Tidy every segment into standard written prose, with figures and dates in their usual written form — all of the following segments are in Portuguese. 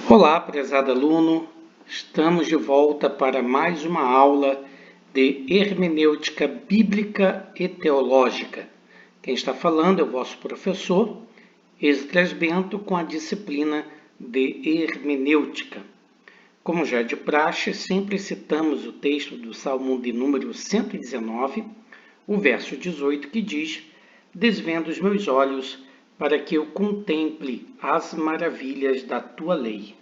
Olá, prezado aluno, estamos de volta para mais uma aula de hermenêutica bíblica e teológica. Quem está falando é o vosso professor, Esdras Bento, com a disciplina de hermenêutica. Como já é de praxe, sempre citamos o texto do Salmo de número 119, o verso 18, que diz: "Desvenda os meus olhos para que eu contemple as maravilhas da tua lei."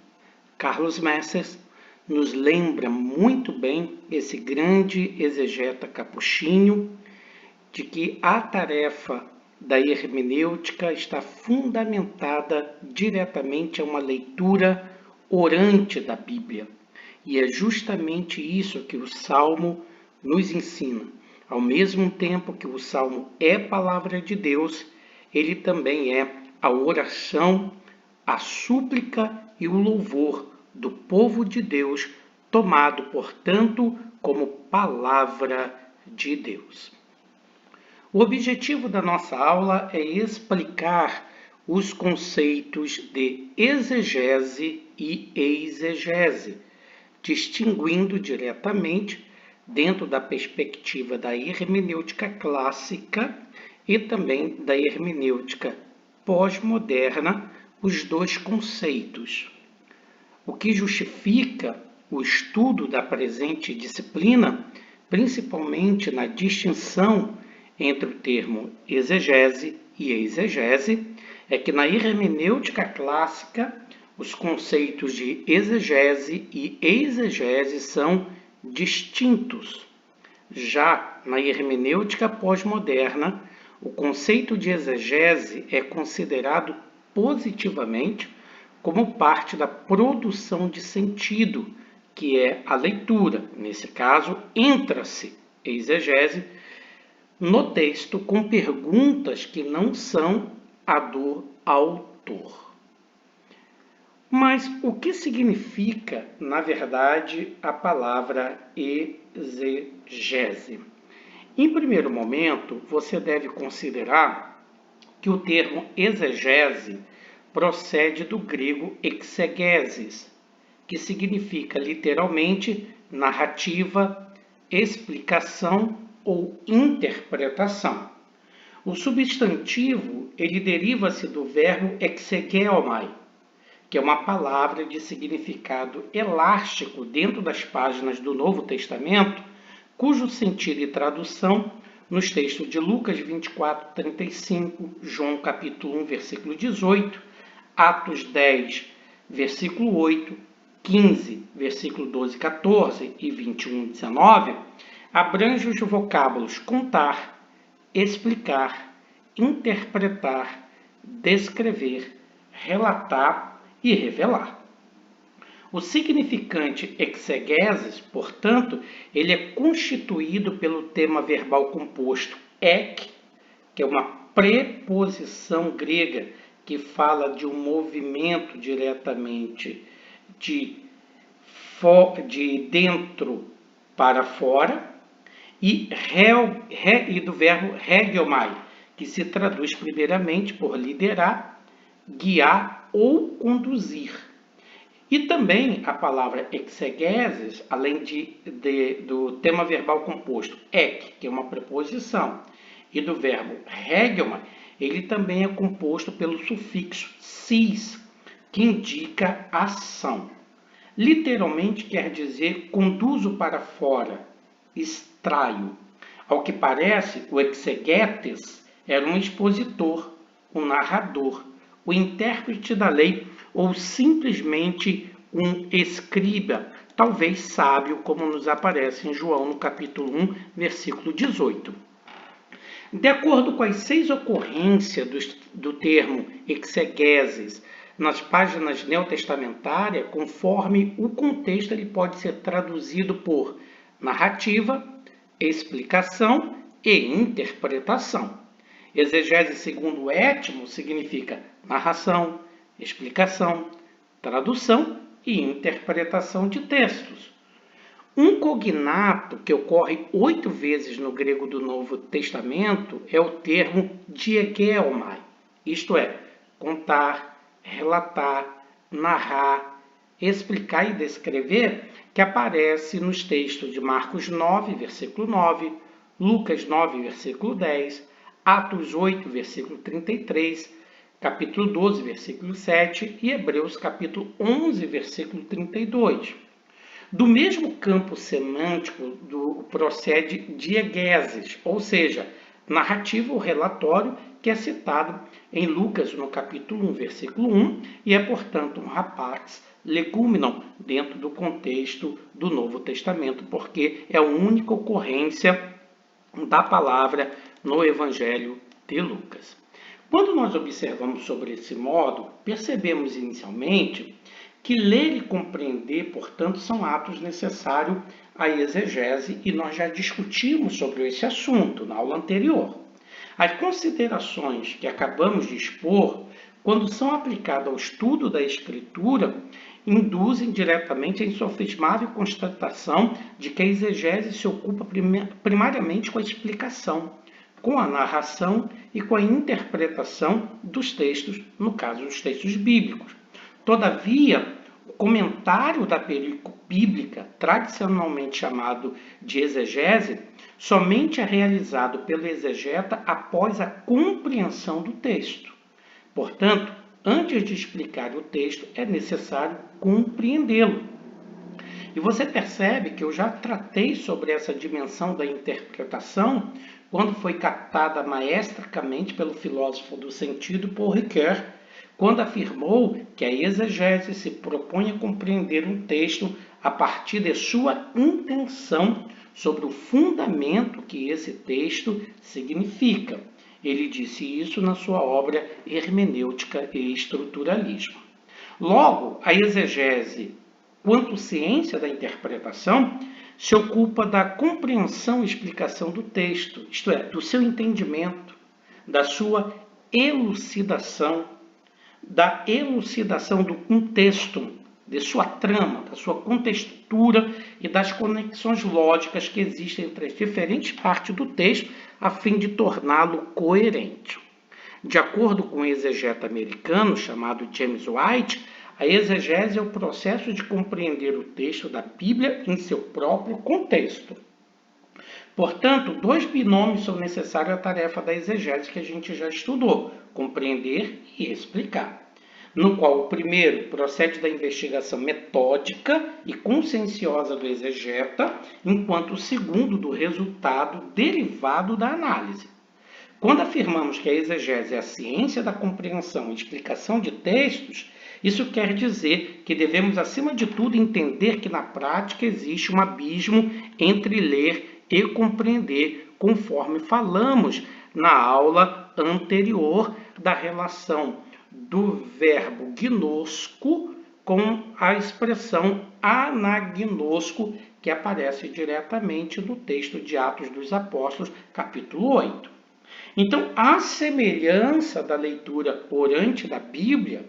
Carlos Messers nos lembra muito bem, esse grande exegeta capuchinho, de que a tarefa da hermenêutica está fundamentada diretamente a uma leitura orante da Bíblia. E é justamente isso que o Salmo nos ensina. Ao mesmo tempo que o Salmo é palavra de Deus, ele também é a oração, a súplica e o louvor do povo de Deus, tomado, portanto, como palavra de Deus. O objetivo da nossa aula é explicar os conceitos de exegese e exegese, distinguindo diretamente, dentro da perspectiva da hermenêutica clássica e também da hermenêutica pós-moderna, os dois conceitos. O que justifica o estudo da presente disciplina, principalmente na distinção entre o termo exegese e exegese, é que na hermenêutica clássica, os conceitos de exegese e exegese são distintos. Já na hermenêutica pós-moderna, o conceito de exegese é considerado positivamente como parte da produção de sentido, que é a leitura. Nesse caso, entra-se exegese no texto com perguntas que não são a do autor. Mas o que significa, na verdade, a palavra exegese? Em primeiro momento, você deve considerar que o termo exegese procede do grego exegesis, que significa literalmente narrativa, explicação ou interpretação. O substantivo, ele deriva-se do verbo exegeomai, que é uma palavra de significado elástico dentro das páginas do Novo Testamento, cujo sentido e tradução nos textos de Lucas 24:35, João capítulo 1, versículo 18, Atos 10, versículo 8, 15, versículo 12, 14 e 21, 19, abrange os vocábulos contar, explicar, interpretar, descrever, relatar e revelar. O significante exegeses, portanto, ele é constituído pelo tema verbal composto ek, que é uma preposição grega que fala de um movimento diretamente de dentro para fora, e do verbo regiomai, que se traduz primeiramente por liderar, guiar ou conduzir. E também a palavra exegeses, além do tema verbal composto ek, que é uma preposição, e do verbo regiomai, ele também é composto pelo sufixo sis, que indica ação. Literalmente quer dizer conduzo para fora, extraio. Ao que parece, o exegetes era um expositor, um narrador, o intérprete da lei ou simplesmente um escriba, talvez sábio, como nos aparece em João no capítulo 1, versículo 18. De acordo com as 6 ocorrências do termo exegeses nas páginas neotestamentárias, conforme o contexto, ele pode ser traduzido por narrativa, explicação e interpretação. Exegese segundo Étimo significa narração, explicação, tradução e interpretação de textos. Um cognato que ocorre 8 vezes no grego do Novo Testamento é o termo diegeomai, isto é, contar, relatar, narrar, explicar e descrever que aparece nos textos de Marcos 9, versículo 9, Lucas 9, versículo 10, Atos 8, versículo 33, capítulo 12, versículo 7 e Hebreus capítulo 11, versículo 32. Do mesmo campo semântico procede diegeses, ou seja, narrativa ou relatório que é citado em Lucas no capítulo 1, versículo 1 e é, portanto, um rapax leguminum dentro do contexto do Novo Testamento, porque é a única ocorrência da palavra no Evangelho de Lucas. Quando nós observamos sobre esse modo, percebemos inicialmente que ler e compreender, portanto, são atos necessários à exegese e nós já discutimos sobre esse assunto na aula anterior. As considerações que acabamos de expor, quando são aplicadas ao estudo da Escritura, induzem diretamente a insofismável constatação de que a exegese se ocupa primariamente com a explicação, com a narração e com a interpretação dos textos, no caso dos textos bíblicos. Todavia, o comentário da perícope bíblica, tradicionalmente chamado de exegese, somente é realizado pelo exegeta após a compreensão do texto. Portanto, antes de explicar o texto, é necessário compreendê-lo. E você percebe que eu já tratei sobre essa dimensão da interpretação quando foi captada maestricamente pelo filósofo do sentido Paul Ricoeur, quando afirmou que a exegese se propõe a compreender um texto a partir de sua intenção sobre o fundamento que esse texto significa. Ele disse isso na sua obra Hermenêutica e Estruturalismo. Logo, a exegese, quanto ciência da interpretação, se ocupa da compreensão e explicação do texto, isto é, do seu entendimento, da sua elucidação, da elucidação do contexto, de sua trama, da sua contextura e das conexões lógicas que existem entre as diferentes partes do texto, a fim de torná-lo coerente. De acordo com o exegeta americano chamado James White, a exegese é o processo de compreender o texto da Bíblia em seu próprio contexto. Portanto, dois binômios são necessários à tarefa da exegese que a gente já estudou: compreender e explicar. No qual o primeiro procede da investigação metódica e conscienciosa do exegeta, enquanto o segundo do resultado derivado da análise. Quando afirmamos que a exegese é a ciência da compreensão e explicação de textos, isso quer dizer que devemos, acima de tudo, entender que na prática existe um abismo entre ler e compreender, conforme falamos na aula anterior da relação do verbo gnosco com a expressão anagnosco, que aparece diretamente no texto de Atos dos Apóstolos, capítulo 8. Então, à semelhança da leitura orante da Bíblia,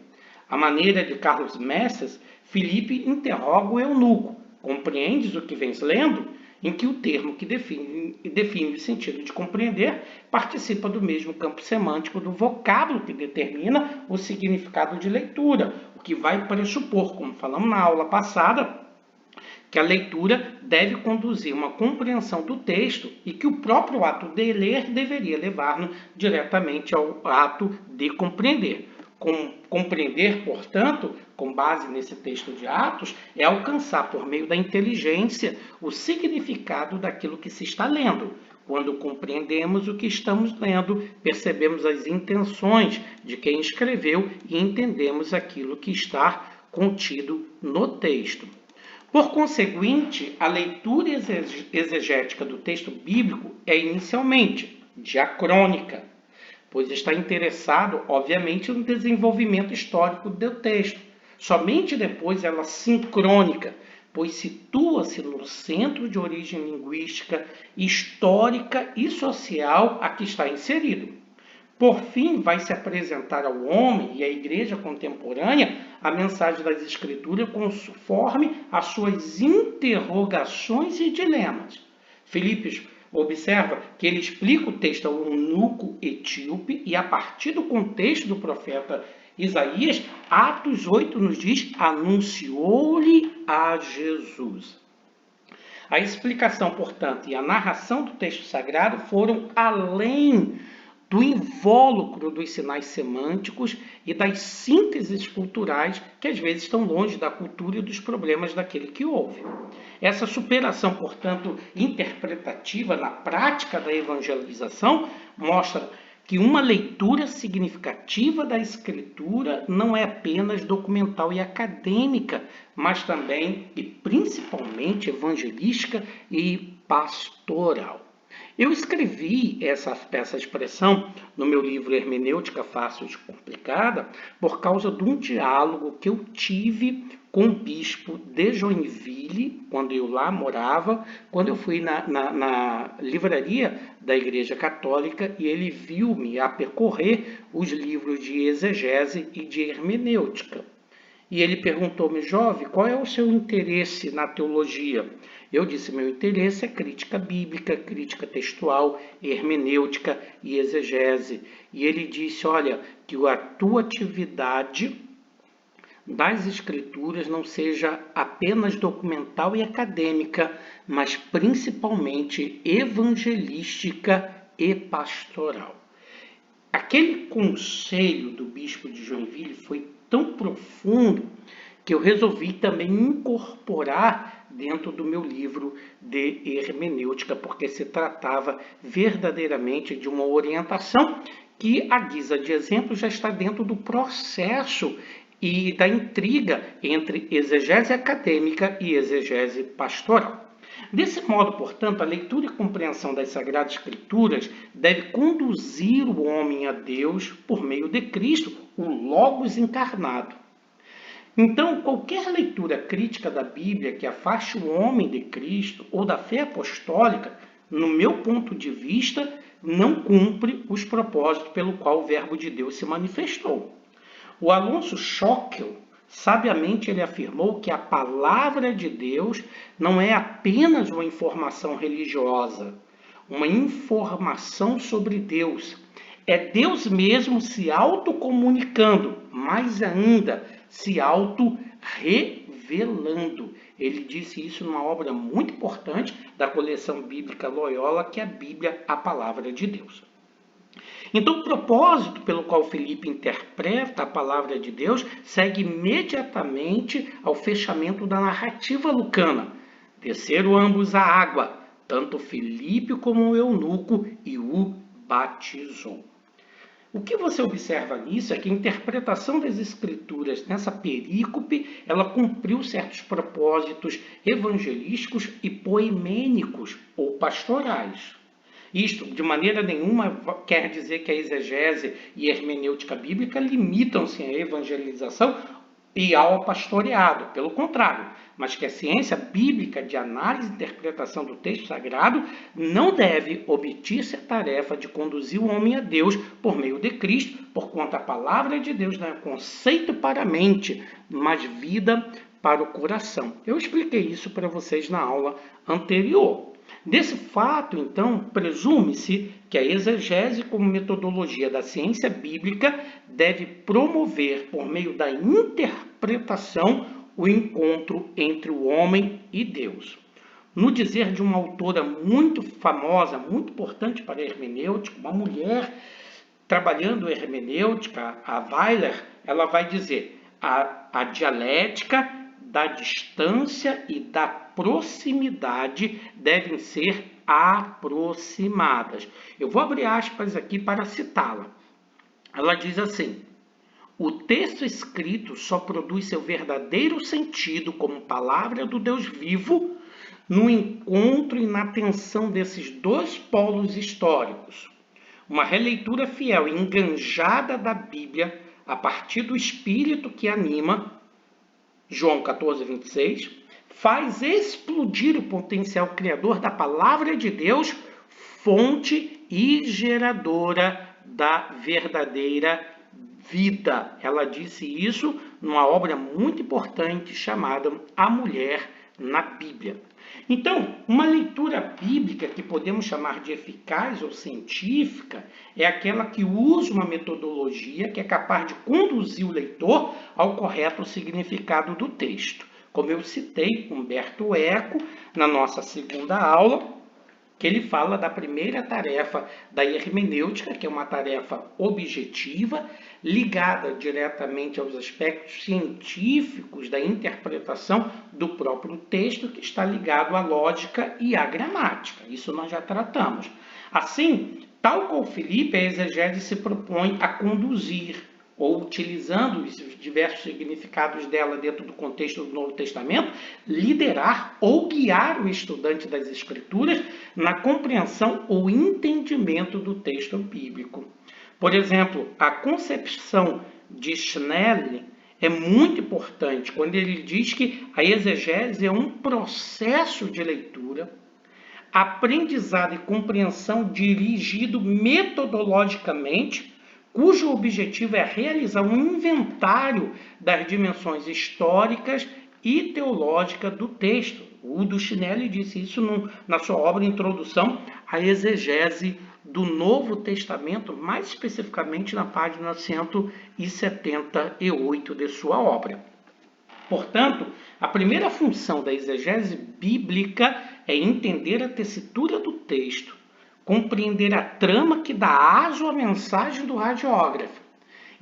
à maneira de Carlos Messas, Filipe interroga o eunuco: compreendes o que vens lendo? Em que o termo que define o sentido de compreender participa do mesmo campo semântico do vocábulo que determina o significado de leitura, o que vai pressupor, como falamos na aula passada, que a leitura deve conduzir uma compreensão do texto e que o próprio ato de ler deveria levar-nos diretamente ao ato de compreender. Compreender, portanto, com base nesse texto de Atos, é alcançar por meio da inteligência o significado daquilo que se está lendo. Quando compreendemos o que estamos lendo, percebemos as intenções de quem escreveu e entendemos aquilo que está contido no texto. Por conseguinte, a leitura exegética do texto bíblico é inicialmente diacrônica, pois está interessado, obviamente, no desenvolvimento histórico do texto. Somente depois ela sincrônica, pois situa-se no centro de origem linguística, histórica e social a que está inserido. Por fim, vai se apresentar ao homem e à igreja contemporânea a mensagem das Escrituras conforme as suas interrogações e dilemas. Filipe observa que ele explica o texto ao eunuco etíope e, a partir do contexto do profeta Isaías, Atos 8 nos diz, anunciou-lhe a Jesus. A explicação, portanto, e a narração do texto sagrado foram além do invólucro dos sinais semânticos e das sínteses culturais que às vezes estão longe da cultura e dos problemas daquele que ouve. Essa superação, portanto, interpretativa na prática da evangelização mostra que uma leitura significativa da Escritura não é apenas documental e acadêmica, mas também e principalmente evangelística e pastoral. Eu escrevi essa expressão no meu livro Hermenêutica Fácil e Complicada por causa de um diálogo que eu tive com o bispo de Joinville, quando eu lá morava, quando eu fui na livraria da Igreja Católica e ele viu-me a percorrer os livros de exegese e de hermenêutica. E ele perguntou-me, jovem, qual é o seu interesse na teologia? Eu disse, meu interesse é crítica bíblica, crítica textual, hermenêutica e exegese. E ele disse, olha, que a tua atividade das escrituras não seja apenas documental e acadêmica, mas principalmente evangelística e pastoral. Aquele conselho do bispo de Joinville foi tão profundo que eu resolvi também incorporar dentro do meu livro de hermenêutica, porque se tratava verdadeiramente de uma orientação que, à guisa de exemplo, já está dentro do processo e da intriga entre exegese acadêmica e exegese pastoral. Desse modo, portanto, a leitura e compreensão das Sagradas Escrituras deve conduzir o homem a Deus por meio de Cristo, o Logos encarnado. Então, qualquer leitura crítica da Bíblia que afaste o homem de Cristo ou da fé apostólica, no meu ponto de vista, não cumpre os propósitos pelo qual o Verbo de Deus se manifestou. O Alonso Schockel, sabiamente ele afirmou que a palavra de Deus não é apenas uma informação religiosa, uma informação sobre Deus. É Deus mesmo se autocomunicando, mais ainda, se auto-revelando. Ele disse isso numa obra muito importante da coleção bíblica Loyola, que é a Bíblia, a Palavra de Deus. Então, o propósito pelo qual Filipe interpreta a palavra de Deus segue imediatamente ao fechamento da narrativa lucana. Desceram ambos à água, tanto Filipe como o eunuco, e o batizou. O que você observa nisso é que a interpretação das escrituras nessa perícope, ela cumpriu certos propósitos evangelísticos e poemênicos ou pastorais. Isto, de maneira nenhuma, quer dizer que a exegese e a hermenêutica bíblica limitam-se à evangelização e ao pastoreado. Pelo contrário, mas que a ciência bíblica de análise e interpretação do texto sagrado não deve omitir-se a tarefa de conduzir o homem a Deus por meio de Cristo, porquanto a palavra de Deus não é conceito para a mente, mas vida para o coração. Eu expliquei isso para vocês na aula anterior. Desse fato, então, presume-se que a exegese como metodologia da ciência bíblica deve promover, por meio da interpretação, o encontro entre o homem e Deus. No dizer de uma autora muito famosa, muito importante para a hermenêutica, uma mulher trabalhando hermenêutica, a Weiler, ela vai dizer a dialética da distância e da proximidade devem ser aproximadas. Eu vou abrir aspas aqui para citá-la. Ela diz assim: o texto escrito só produz seu verdadeiro sentido como palavra do Deus vivo no encontro e na tensão desses dois polos históricos. Uma releitura fiel e enganjada da Bíblia a partir do espírito que anima, João 14, 26, faz explodir o potencial criador da palavra de Deus, fonte e geradora da verdadeira vida. Ela disse isso numa obra muito importante chamada A Mulher na Bíblia. Então, uma leitura bíblica que podemos chamar de eficaz ou científica é aquela que usa uma metodologia que é capaz de conduzir o leitor ao correto significado do texto. Como eu citei Humberto Eco na nossa segunda aula, que ele fala da primeira tarefa da hermenêutica, que é uma tarefa objetiva, ligada diretamente aos aspectos científicos da interpretação do próprio texto, que está ligado à lógica e à gramática. Isso nós já tratamos. Assim, tal qual Filipe, a exegese se propõe a conduzir, ou utilizando os diversos significados dela dentro do contexto do Novo Testamento, liderar ou guiar o estudante das Escrituras na compreensão ou entendimento do texto bíblico. Por exemplo, a concepção de Schnell é muito importante quando ele diz que a exegese é um processo de leitura, aprendizado e compreensão dirigido metodologicamente, cujo objetivo é realizar um inventário das dimensões históricas e teológicas do texto. O Udo Schnell disse isso na sua obra Introdução à Exegese do Novo Testamento, mais especificamente na página 178 de sua obra. Portanto, a primeira função da exegese bíblica é entender a tessitura do texto, compreender a trama que dá aso à mensagem do radiógrafo.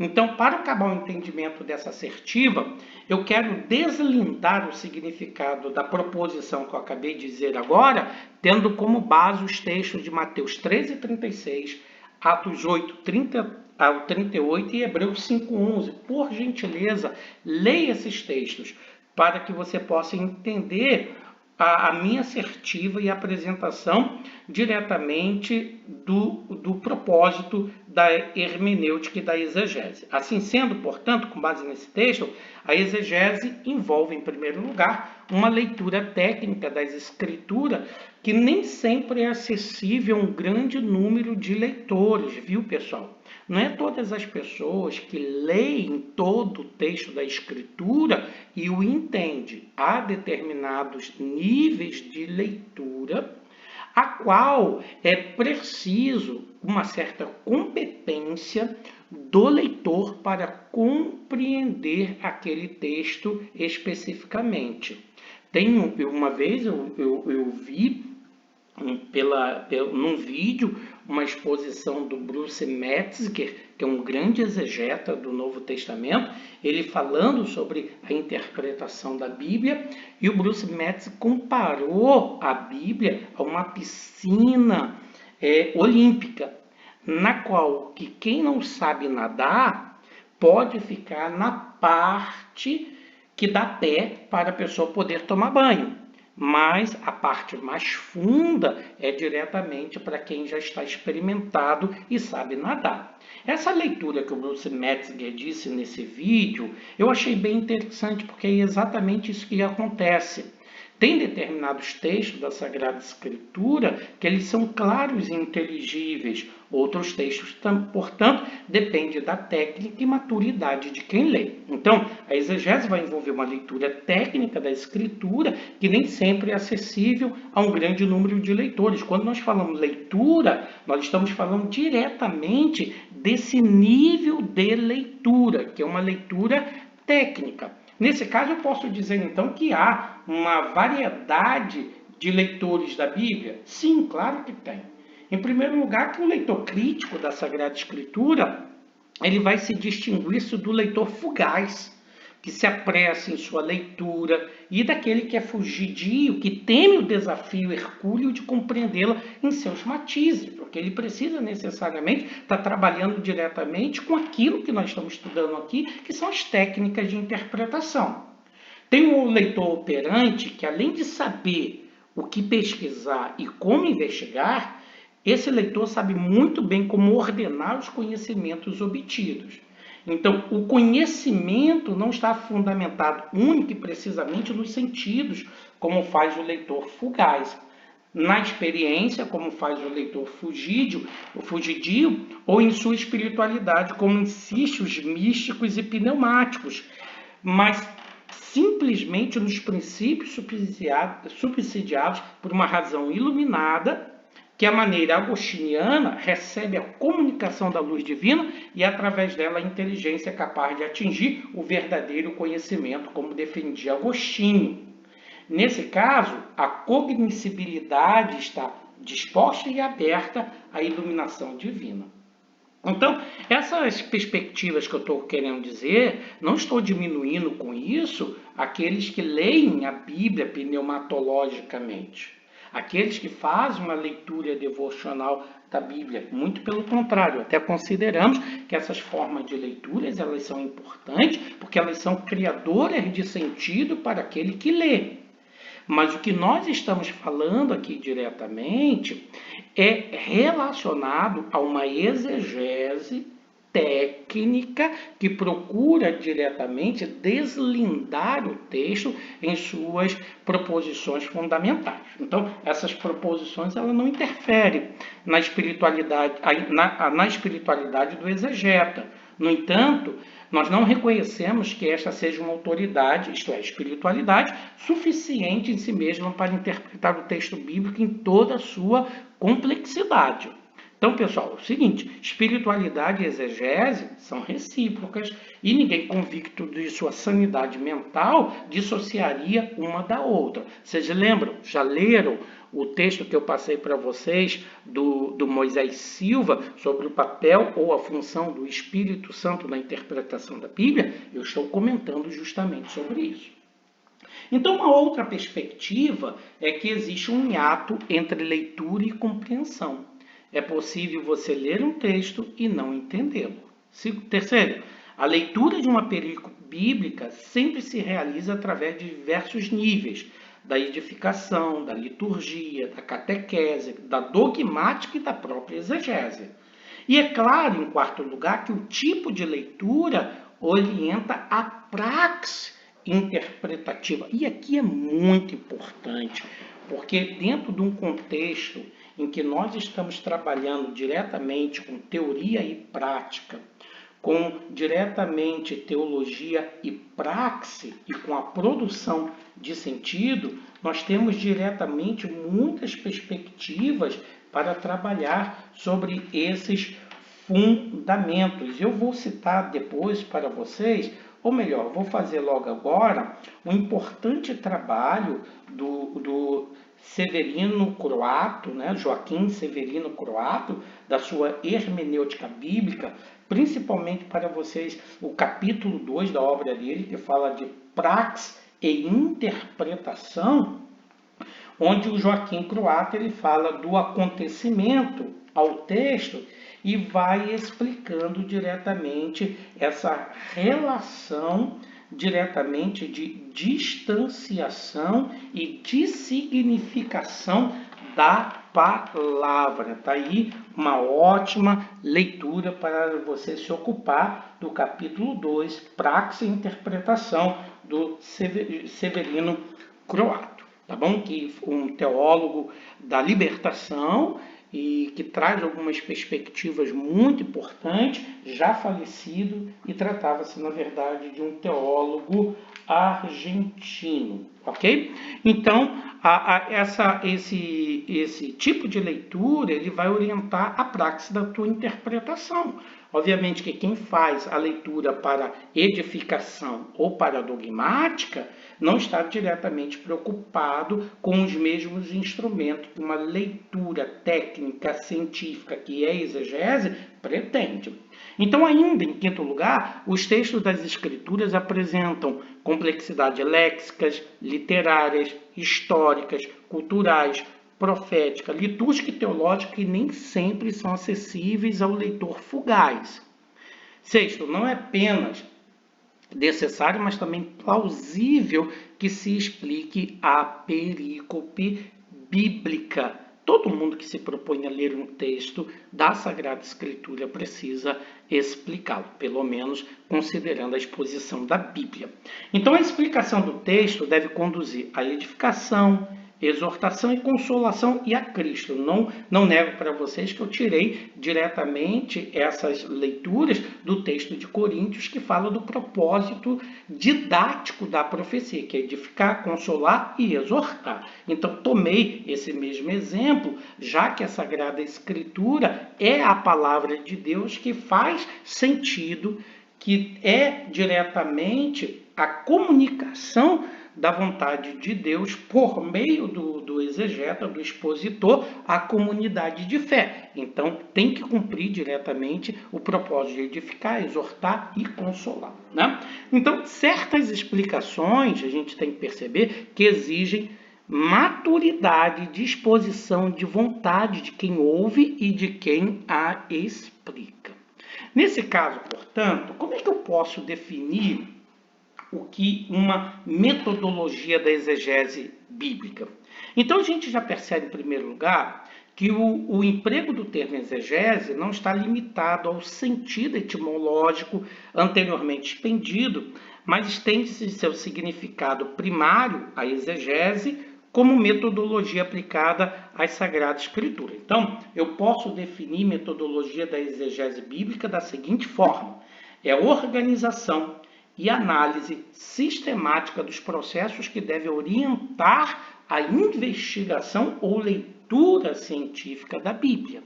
Então, para acabar o entendimento dessa assertiva, eu quero deslindar o significado da proposição que eu acabei de dizer agora, tendo como base os textos de Mateus 13:36, Atos 8:30 ao 38 e Hebreus 5:11. Por gentileza, leia esses textos para que você possa entender a minha assertiva e apresentação diretamente do propósito da hermenêutica e da exegese. Assim sendo, portanto, com base nesse texto, a exegese envolve, em primeiro lugar, uma leitura técnica das escrituras que nem sempre é acessível a um grande número de leitores, viu, pessoal? Não é todas as pessoas que leem todo o texto da Escritura e o entendem. Há determinados níveis de leitura a qual é preciso uma certa competência do leitor para compreender aquele texto especificamente. Uma vez eu vi num vídeo uma exposição do Bruce Metzger, que é um grande exegeta do Novo Testamento, ele falando sobre a interpretação da Bíblia, e o Bruce Metzger comparou a Bíblia a uma piscina olímpica, na qual que quem não sabe nadar pode ficar na parte que dá pé para a pessoa poder tomar banho. Mas a parte mais funda é diretamente para quem já está experimentado e sabe nadar. Essa leitura que o Bruce Metzger disse nesse vídeo, eu achei bem interessante, porque é exatamente isso que acontece. Tem determinados textos da Sagrada Escritura que eles são claros e inteligíveis. Outros textos, portanto, depende da técnica e maturidade de quem lê. Então, a exegese vai envolver uma leitura técnica da Escritura que nem sempre é acessível a um grande número de leitores. Quando nós falamos leitura, nós estamos falando diretamente desse nível de leitura, que é uma leitura técnica. Nesse caso, eu posso dizer, então, que há uma variedade de leitores da Bíblia? Sim, claro que tem. Em primeiro lugar, que o leitor crítico da Sagrada Escritura, ele vai se distinguir do leitor fugaz, que se apressa em sua leitura, e daquele que é fugidio, que teme o desafio hercúleo de compreendê-la em seus matizes, porque ele precisa necessariamente estar trabalhando diretamente com aquilo que nós estamos estudando aqui, que são as técnicas de interpretação. Tem um leitor operante que, além de saber o que pesquisar e como investigar, esse leitor sabe muito bem como ordenar os conhecimentos obtidos. Então, o conhecimento não está fundamentado única e precisamente nos sentidos, como faz o leitor fugaz. Na experiência, como faz o leitor fugidio, ou em sua espiritualidade, como insiste os místicos e pneumáticos. Mas simplesmente nos princípios subsidiados por uma razão iluminada, que a maneira agostiniana recebe a comunicação da luz divina e, através dela, a inteligência é capaz de atingir o verdadeiro conhecimento, como defendia Agostinho. Nesse caso, a cognoscibilidade está disposta e aberta à iluminação divina. Então, essas perspectivas que eu estou querendo dizer, não estou diminuindo com isso aqueles que leem a Bíblia pneumatologicamente, aqueles que fazem uma leitura devocional da Bíblia. Muito pelo contrário, até consideramos que essas formas de leituras elas são importantes porque elas são criadoras de sentido para aquele que lê. Mas o que nós estamos falando aqui diretamente é relacionado a uma exegese técnica que procura diretamente deslindar o texto em suas proposições fundamentais. Então, essas proposições ela não interferem na espiritualidade, na espiritualidade do exegeta. No entanto, nós não reconhecemos que esta seja uma autoridade, isto é, espiritualidade, suficiente em si mesma para interpretar o texto bíblico em toda a sua complexidade. Então, pessoal, é o seguinte, espiritualidade e exegese são recíprocas e ninguém convicto de sua sanidade mental dissociaria uma da outra. Vocês lembram? Já leram o texto que eu passei para vocês do Moisés Silva sobre o papel ou a função do Espírito Santo na interpretação da Bíblia? Eu estou comentando justamente sobre isso. Então, uma outra perspectiva é que existe um hiato entre leitura e compreensão. É possível você ler um texto e não entendê-lo. Terceiro, a leitura de uma perícope bíblica sempre se realiza através de diversos níveis, da edificação, da liturgia, da catequese, da dogmática e da própria exegese. E é claro, em quarto lugar, que o tipo de leitura orienta a praxe interpretativa. E aqui é muito importante, porque dentro de um contexto em que nós estamos trabalhando diretamente com teoria e prática, com diretamente teologia e praxe e com a produção de sentido, nós temos diretamente muitas perspectivas para trabalhar sobre esses fundamentos. Eu vou citar depois para vocês, ou melhor, vou fazer logo agora, um importante trabalho do Severino Croato, né, Joaquim Severino Croato, da sua hermenêutica bíblica, principalmente para vocês o capítulo 2 da obra dele, que fala de praxe e interpretação, onde o Joaquim Croato ele fala do acontecimento ao texto e vai explicando diretamente essa relação diretamente de distanciação e de significação da palavra. Está aí uma ótima leitura para você se ocupar do capítulo 2, Praxe e Interpretação, do Severino Croato. Tá bom? Que um teólogo da libertação e que traz algumas perspectivas muito importantes, já falecido, e tratava-se, na verdade, de um teólogo argentino, ok? Então, esse tipo de leitura ele vai orientar a praxe da tua interpretação. Obviamente que quem faz a leitura para edificação ou para dogmática não está diretamente preocupado com os mesmos instrumentos que uma leitura técnica científica, que é a exegese, pretende. Então, ainda em quinto lugar, os textos das Escrituras apresentam complexidades léxicas, literárias, históricas, culturais, profética, litúrgica e teológica que nem sempre são acessíveis ao leitor fugaz. Sexto, não é apenas necessário, mas também plausível que se explique a perícope bíblica. Todo mundo que se propõe a ler um texto da Sagrada Escritura precisa explicá-lo, pelo menos considerando a exposição da Bíblia. Então, a explicação do texto deve conduzir à edificação, exortação e consolação e a Cristo. Não nego para vocês que eu tirei diretamente essas leituras do texto de Coríntios que fala do propósito didático da profecia, que é edificar, consolar e exortar. Então, tomei esse mesmo exemplo, já que a Sagrada Escritura é a palavra de Deus que faz sentido, que é diretamente a comunicação da vontade de Deus por meio do exegeta, do expositor, à comunidade de fé. Então, tem que cumprir diretamente o propósito de edificar, exortar e consolar, né? Então, certas explicações a gente tem que perceber que exigem maturidade, disposição de vontade de quem ouve e de quem a explica. Nesse caso, portanto, como é que eu posso definir o que uma metodologia da exegese bíblica? Então, a gente já percebe, em primeiro lugar, que o emprego do termo exegese não está limitado ao sentido etimológico anteriormente expendido, mas estende-se de seu significado primário, a exegese, como metodologia aplicada às Sagradas Escrituras. Então, eu posso definir metodologia da exegese bíblica da seguinte forma: é a organização e análise sistemática dos processos que devem orientar a investigação ou leitura científica da Bíblia.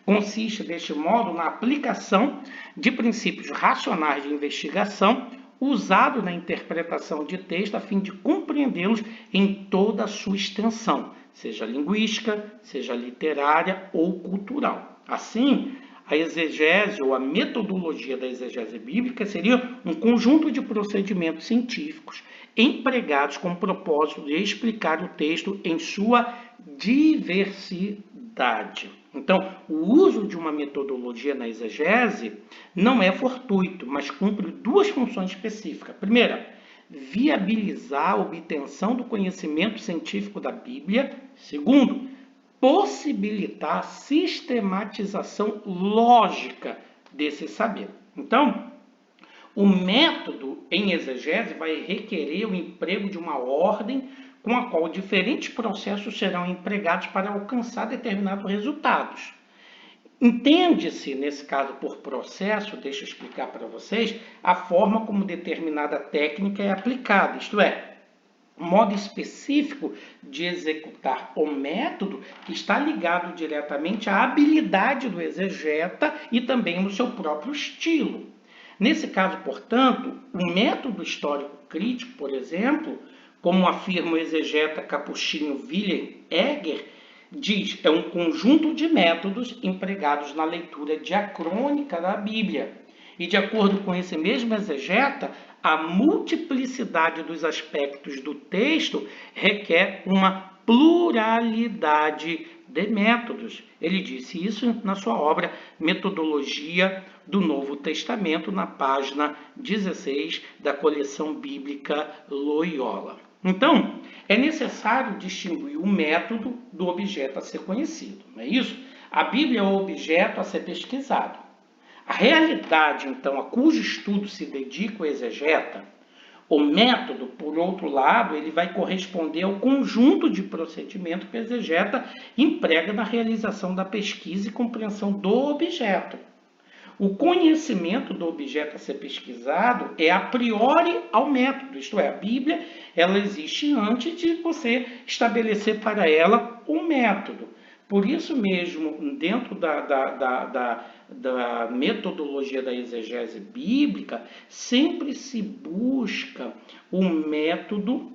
Consiste, deste modo, na aplicação de princípios racionais de investigação usado na interpretação de texto a fim de compreendê-los em toda a sua extensão, seja linguística, seja literária ou cultural. Assim, a exegese ou a metodologia da exegese bíblica seria um conjunto de procedimentos científicos empregados com o propósito de explicar o texto em sua diversidade. Então, o uso de uma metodologia na exegese não é fortuito, mas cumpre duas funções específicas. Primeira, viabilizar a obtenção do conhecimento científico da Bíblia. Segundo, possibilitar a sistematização lógica desse saber. Então, o método em exegese vai requerer o emprego de uma ordem com a qual diferentes processos serão empregados para alcançar determinados resultados. Entende-se, nesse caso, por processo, deixa eu explicar para vocês, a forma como determinada técnica é aplicada, isto é, um modo específico de executar o método que está ligado diretamente à habilidade do exegeta e também no seu próprio estilo. Nesse caso, portanto, o método histórico crítico, por exemplo, como afirma o exegeta capuchinho Wilhelm Egger, diz, é um conjunto de métodos empregados na leitura diacrônica da Bíblia. E de acordo com esse mesmo exegeta, a multiplicidade dos aspectos do texto requer uma pluralidade de métodos. Ele disse isso na sua obra Metodologia do Novo Testamento, na página 16 da coleção bíblica Loyola. Então, é necessário distinguir o método do objeto a ser conhecido, não é isso? A Bíblia é o objeto a ser pesquisado. A realidade, então, a cujo estudo se dedica o exegeta, o método, por outro lado, ele vai corresponder ao conjunto de procedimento que o exegeta emprega na realização da pesquisa e compreensão do objeto. O conhecimento do objeto a ser pesquisado é a priori ao método, isto é, a Bíblia, ela existe antes de você estabelecer para ela um método. Por isso mesmo, dentro da metodologia da exegese bíblica, sempre se busca um método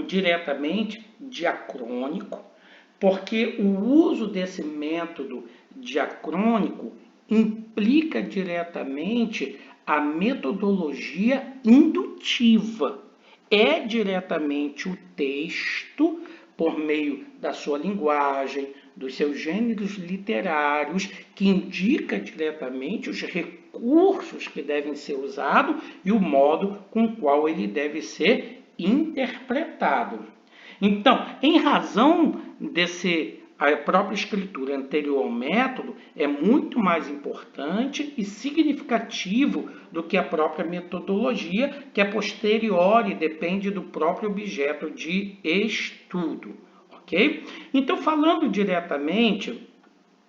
diretamente diacrônico, porque o uso desse método diacrônico implica diretamente a metodologia indutiva. É diretamente o texto, por meio da sua linguagem, dos seus gêneros literários, que indica diretamente os recursos que devem ser usados e o modo com o qual ele deve ser interpretado. Então, em razão a própria escritura anterior ao método é muito mais importante e significativo do que a própria metodologia, que é posterior e depende do próprio objeto de estudo. ok? Então, falando diretamente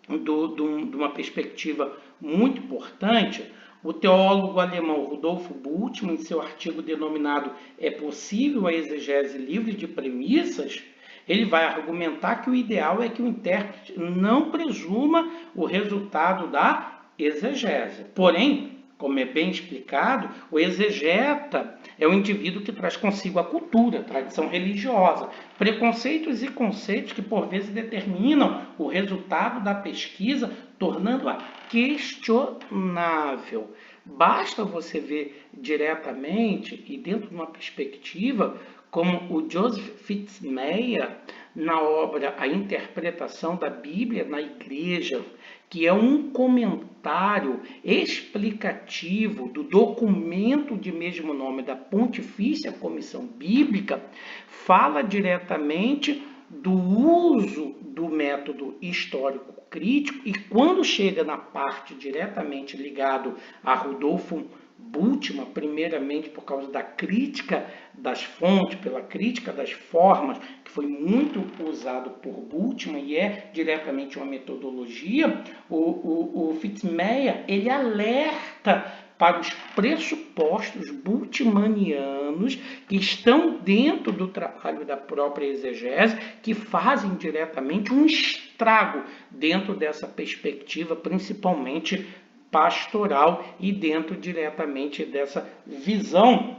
de uma perspectiva muito importante, o teólogo alemão Rudolf Bultmann, em seu artigo denominado É possível a exegese livre de premissas, ele vai argumentar que o ideal é que o intérprete não presuma o resultado da exegese. Porém, como é bem explicado, o exegeta é o indivíduo que traz consigo a cultura, a tradição religiosa, preconceitos e conceitos que por vezes determinam o resultado da pesquisa, tornando-a questionável. Basta você ver diretamente e dentro de uma perspectiva como o Joseph Fitzmyer, na obra A Interpretação da Bíblia na Igreja, que é um comentário explicativo do documento de mesmo nome da Pontifícia Comissão Bíblica, fala diretamente do uso do método histórico crítico e quando chega na parte diretamente ligado a Rudolf Bultmann, primeiramente por causa da crítica das fontes, pela crítica das formas, que foi muito usado por Bultmann e é diretamente uma metodologia, o Fitzmyer, ele alerta para os pressupostos bultmannianos que estão dentro do trabalho da própria exegese, que fazem diretamente um estrago dentro dessa perspectiva, principalmente pastoral e dentro diretamente dessa visão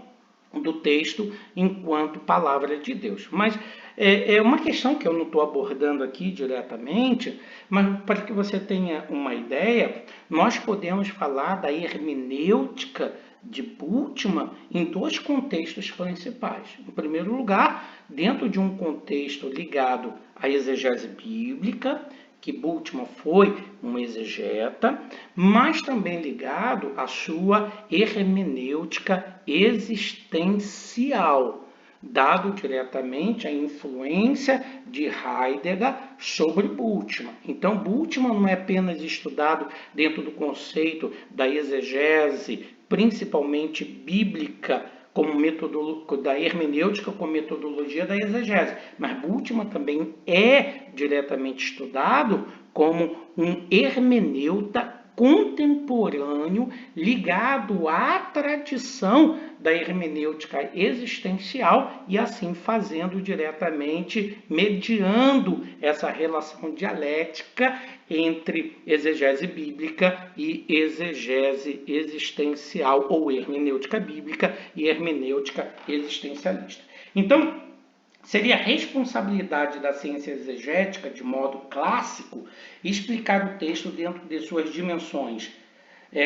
do texto enquanto palavra de Deus. Mas é uma questão que eu não estou abordando aqui diretamente, mas para que você tenha uma ideia, nós podemos falar da hermenêutica de Bultmann em dois contextos principais. Em primeiro lugar, dentro de um contexto ligado à exegese bíblica, que Bultmann foi um exegeta, mas também ligado à sua hermenêutica existencial, dado diretamente a influência de Heidegger sobre Bultmann. Então, Bultmann não é apenas estudado dentro do conceito da exegese, principalmente bíblica, como da hermenêutica como metodologia da exegese. Mas Bultmann também é diretamente estudado como um hermeneuta contemporâneo ligado à tradição da hermenêutica existencial e assim fazendo diretamente, mediando essa relação dialética entre exegese bíblica e exegese existencial, ou hermenêutica bíblica e hermenêutica existencialista. Então, seria responsabilidade da ciência exegética, de modo clássico, explicar o texto dentro de suas dimensões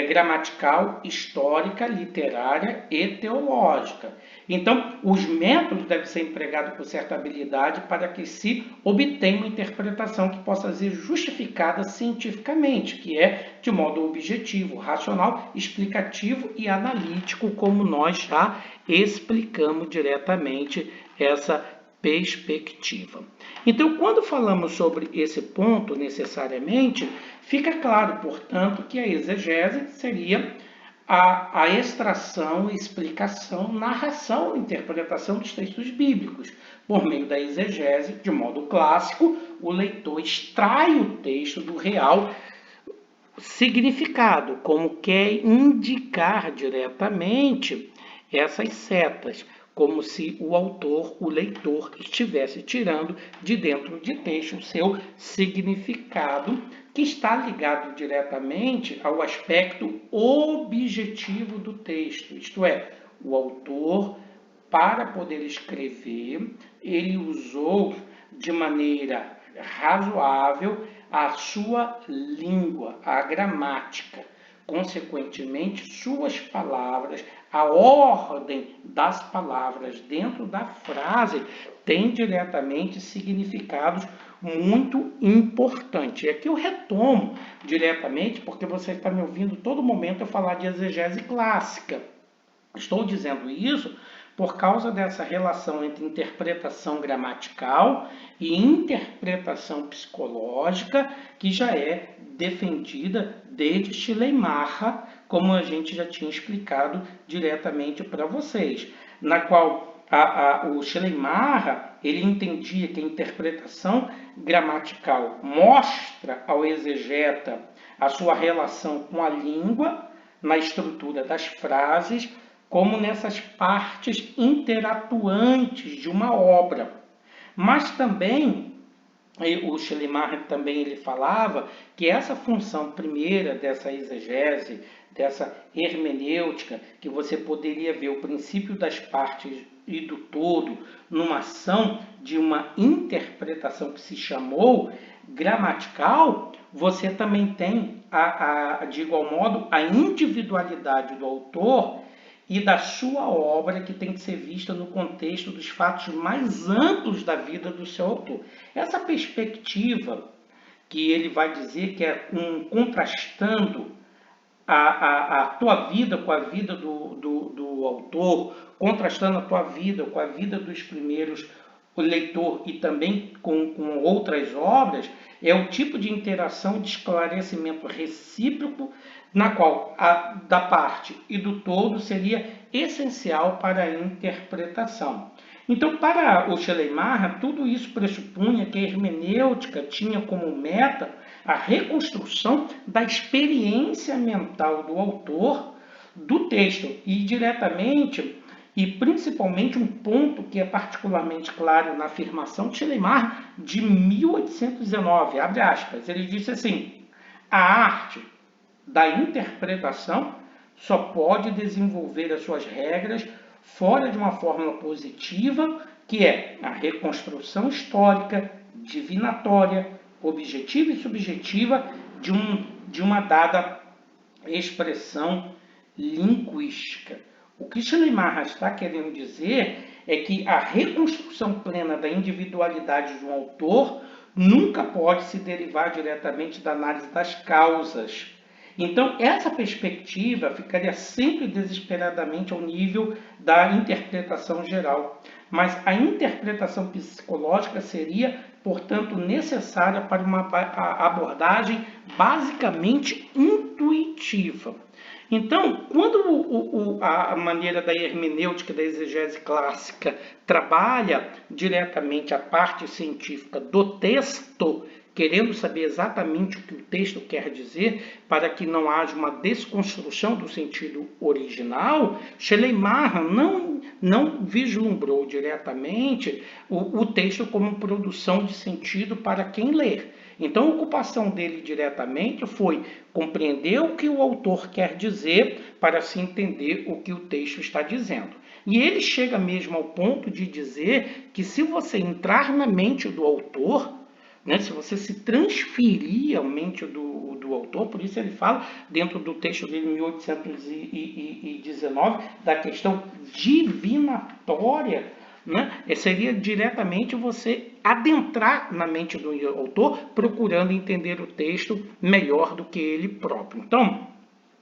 gramatical, histórica, literária e teológica. Então, os métodos devem ser empregados com certa habilidade para que se obtenha uma interpretação que possa ser justificada cientificamente, que é de modo objetivo, racional, explicativo e analítico, como nós já explicamos diretamente essa perspectiva. Então, quando falamos sobre esse ponto, necessariamente, fica claro, portanto, que a exegese seria a extração, explicação, narração, interpretação dos textos bíblicos. Por meio da exegese, de modo clássico, o leitor extrai o texto do real significado, como quer indicar diretamente essas setas, como se o autor, o leitor, estivesse tirando de dentro de texto o seu significado, que está ligado diretamente ao aspecto objetivo do texto, isto é, o autor, para poder escrever, ele usou de maneira razoável a sua língua, a gramática. Consequentemente, suas palavras, a ordem das palavras dentro da frase tem diretamente significados muito importantes. E aqui eu retomo diretamente, porque você está me ouvindo todo momento eu falar de exegese clássica. Estou dizendo isso por causa dessa relação entre interpretação gramatical e interpretação psicológica, que já é defendida desde Schleiermacher, como a gente já tinha explicado diretamente para vocês, na qual o Schleiermacher, ele entendia que a interpretação gramatical mostra ao exegeta a sua relação com a língua na estrutura das frases, como nessas partes interatuantes de uma obra. Mas também, o Schleiermacher também ele falava que essa função primeira dessa exegese, dessa hermenêutica, que você poderia ver o princípio das partes e do todo numa ação de uma interpretação que se chamou gramatical, você também tem, de igual modo, a individualidade do autor e da sua obra, que tem que ser vista no contexto dos fatos mais amplos da vida do seu autor. Essa perspectiva que ele vai dizer que é contrastando a tua vida com a vida do autor, contrastando a tua vida com a vida dos primeiros o leitor e também com outras obras, é o tipo de interação de esclarecimento recíproco na qual da parte e do todo seria essencial para a interpretação. Então, para o Schleiermacher, tudo isso pressupunha que a hermenêutica tinha como meta a reconstrução da experiência mental do autor do texto e diretamente e principalmente um ponto que é particularmente claro na afirmação de Schleiermacher de 1819, abre aspas, ele disse assim: a arte da interpretação só pode desenvolver as suas regras fora de uma fórmula positiva, que é a reconstrução histórica, divinatória, objetiva e subjetiva de uma dada expressão linguística. O que Schleiermacher está querendo dizer é que a reconstrução plena da individualidade de um autor nunca pode se derivar diretamente da análise das causas. Então, essa perspectiva ficaria sempre desesperadamente ao nível da interpretação geral, mas a interpretação psicológica seria, portanto, necessária para uma abordagem basicamente intuitiva. Então, quando a maneira da hermenêutica, da exegese clássica, trabalha diretamente a parte científica do texto, querendo saber exatamente o que o texto quer dizer, para que não haja uma desconstrução do sentido original, Schleiermacher não vislumbrou diretamente o texto como produção de sentido para quem ler. Então, a ocupação dele diretamente foi compreender o que o autor quer dizer para se entender o que o texto está dizendo. E ele chega mesmo ao ponto de dizer que se você entrar na mente do autor, né, se você se transferir à mente do autor, por isso ele fala, dentro do texto dele, 1819, da questão divinatória, né, seria diretamente você adentrar na mente do autor, procurando entender o texto melhor do que ele próprio. Então,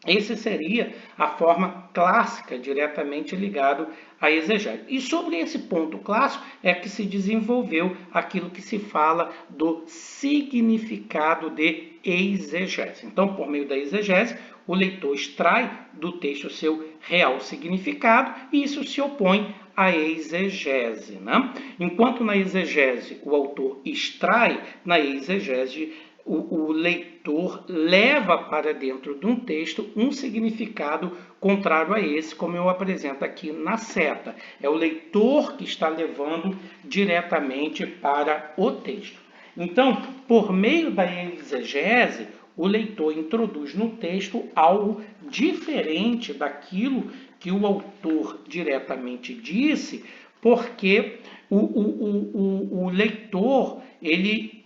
essa seria a forma clássica, diretamente ligado à exegese. E sobre esse ponto clássico é que se desenvolveu aquilo que se fala do significado de exegese. Então, por meio da exegese, o leitor extrai do texto seu real significado e isso se opõe à exegese, né? Enquanto na exegese o autor extrai, na exegese o leitor leva para dentro de um texto um significado contrário a esse, como eu apresento aqui na seta. É o leitor que está levando diretamente para o texto. Então, por meio da exegese, o leitor introduz no texto algo diferente daquilo que o autor diretamente disse, porque o leitor, ele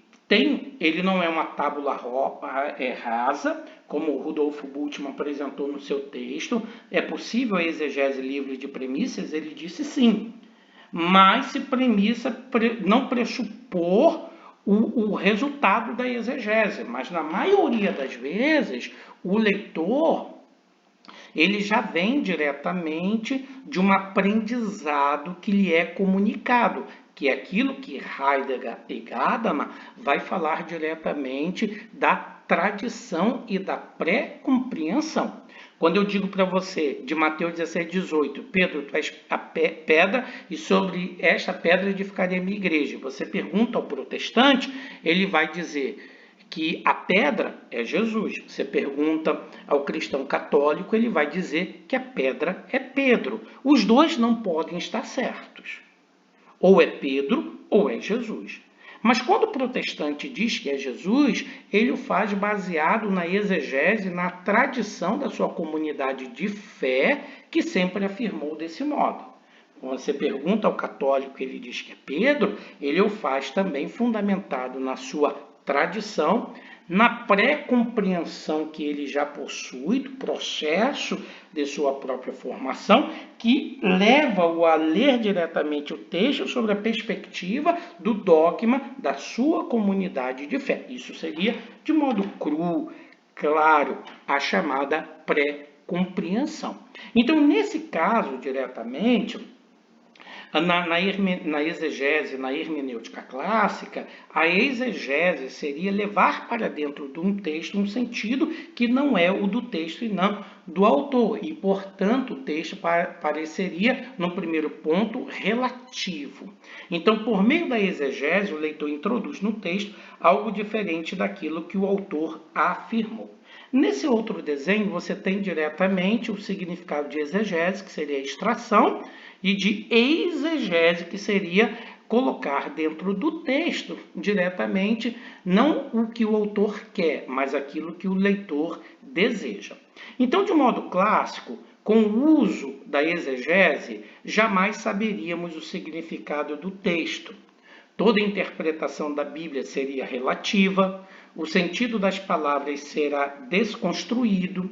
não é uma tábula rasa, como o Rudolf Bultmann apresentou no seu texto. É possível a exegese livre de premissas? Ele disse sim, mas se premissa não pressupor o resultado da exegese, mas na maioria das vezes o leitor ele já vem diretamente de um aprendizado que lhe é comunicado, que é aquilo que Heidegger e Gadamer vai falar diretamente da tradição e da pré-compreensão. Quando eu digo para você, de Mateus 16, 18, Pedro, tu és a pedra e sobre esta pedra edificarei a minha igreja. Você pergunta ao protestante, ele vai dizer que a pedra é Jesus. Você pergunta ao cristão católico, ele vai dizer que a pedra é Pedro. Os dois não podem estar certos. Ou é Pedro ou é Jesus. Mas quando o protestante diz que é Jesus, ele o faz baseado na exegese, na tradição da sua comunidade de fé, que sempre afirmou desse modo. Quando você pergunta ao católico, ele diz que é Pedro, ele o faz também fundamentado na sua tradição, na pré-compreensão que ele já possui do processo de sua própria formação, que leva-o a ler diretamente o texto sobre a perspectiva do dogma da sua comunidade de fé. Isso seria, de modo cru, claro, a chamada pré-compreensão. Então, nesse caso, diretamente, na exegese, na hermenêutica clássica, a exegese seria levar para dentro de um texto um sentido que não é o do texto e não do autor. E, portanto, o texto pareceria, no primeiro ponto, relativo. Então, por meio da exegese, o leitor introduz no texto algo diferente daquilo que o autor afirmou. Nesse outro desenho, você tem diretamente o significado de exegese, que seria a extração, e de exegese, que seria colocar dentro do texto diretamente não o que o autor quer, mas aquilo que o leitor deseja. Então, de modo clássico, com o uso da exegese, jamais saberíamos o significado do texto. Toda interpretação da Bíblia seria relativa, o sentido das palavras será desconstruído,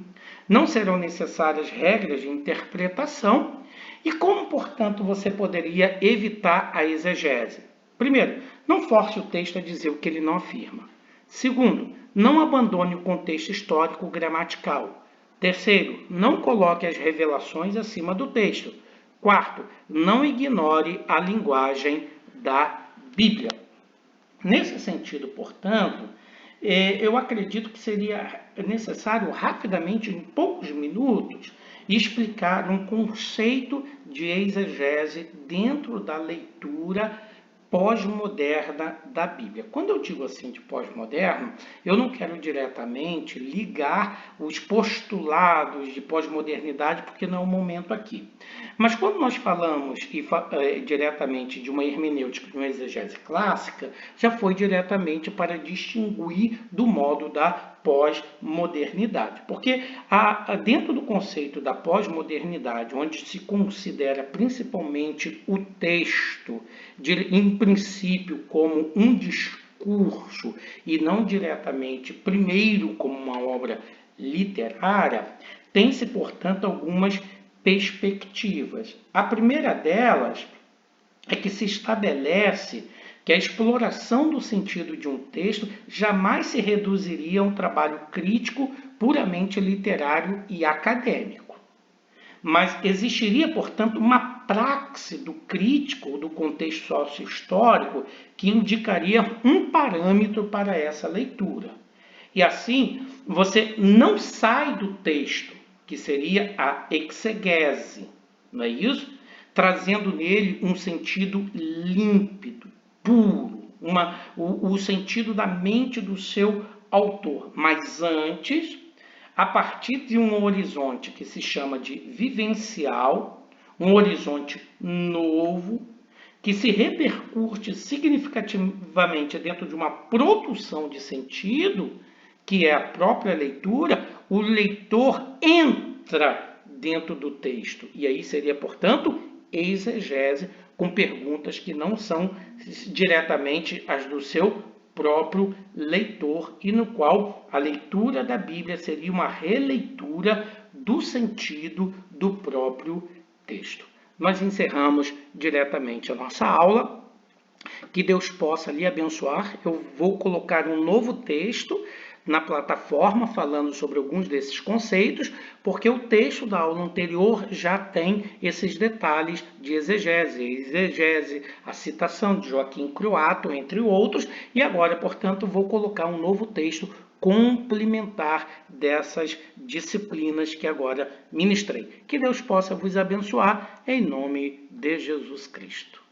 não serão necessárias regras de interpretação. E como, portanto, você poderia evitar a exegese? Primeiro, não force o texto a dizer o que ele não afirma. Segundo, não abandone o contexto histórico gramatical. Terceiro, não coloque as revelações acima do texto. Quarto, não ignore a linguagem da Bíblia. Nesse sentido, portanto, eu acredito que seria necessário rapidamente, em poucos minutos, explicar um conceito de exegese dentro da leitura pós-moderna da Bíblia. Quando eu digo assim de pós-moderno, eu não quero diretamente ligar os postulados de pós-modernidade, porque não é o momento aqui. Mas quando nós falamos diretamente de uma hermenêutica, de uma exegese clássica, já foi diretamente para distinguir do modo da pós-modernidade. Porque dentro do conceito da pós-modernidade, onde se considera principalmente o texto, em princípio, como um discurso e não diretamente, primeiro, como uma obra literária, tem-se, portanto, algumas perspectivas. A primeira delas é que se estabelece que a exploração do sentido de um texto jamais se reduziria a um trabalho crítico puramente literário e acadêmico. Mas existiria, portanto, uma praxe do crítico, do contexto sócio-histórico, que indicaria um parâmetro para essa leitura. E assim, você não sai do texto, que seria a exegese, não é isso? Trazendo nele um sentido límpido, puro, o sentido da mente do seu autor. Mas antes, a partir de um horizonte que se chama de vivencial, um horizonte novo, que se repercute significativamente dentro de uma produção de sentido, que é a própria leitura, o leitor entra dentro do texto. E aí seria, portanto, exegese, com perguntas que não são diretamente as do seu próprio leitor e no qual a leitura da Bíblia seria uma releitura do sentido do próprio texto. Nós encerramos diretamente a nossa aula. Que Deus possa lhe abençoar. Eu vou colocar um novo texto na plataforma falando sobre alguns desses conceitos, porque o texto da aula anterior já tem esses detalhes de exegese, a citação de Joaquim Croato, entre outros, e agora, portanto, vou colocar um novo texto complementar dessas disciplinas que agora ministrei. Que Deus possa vos abençoar em nome de Jesus Cristo.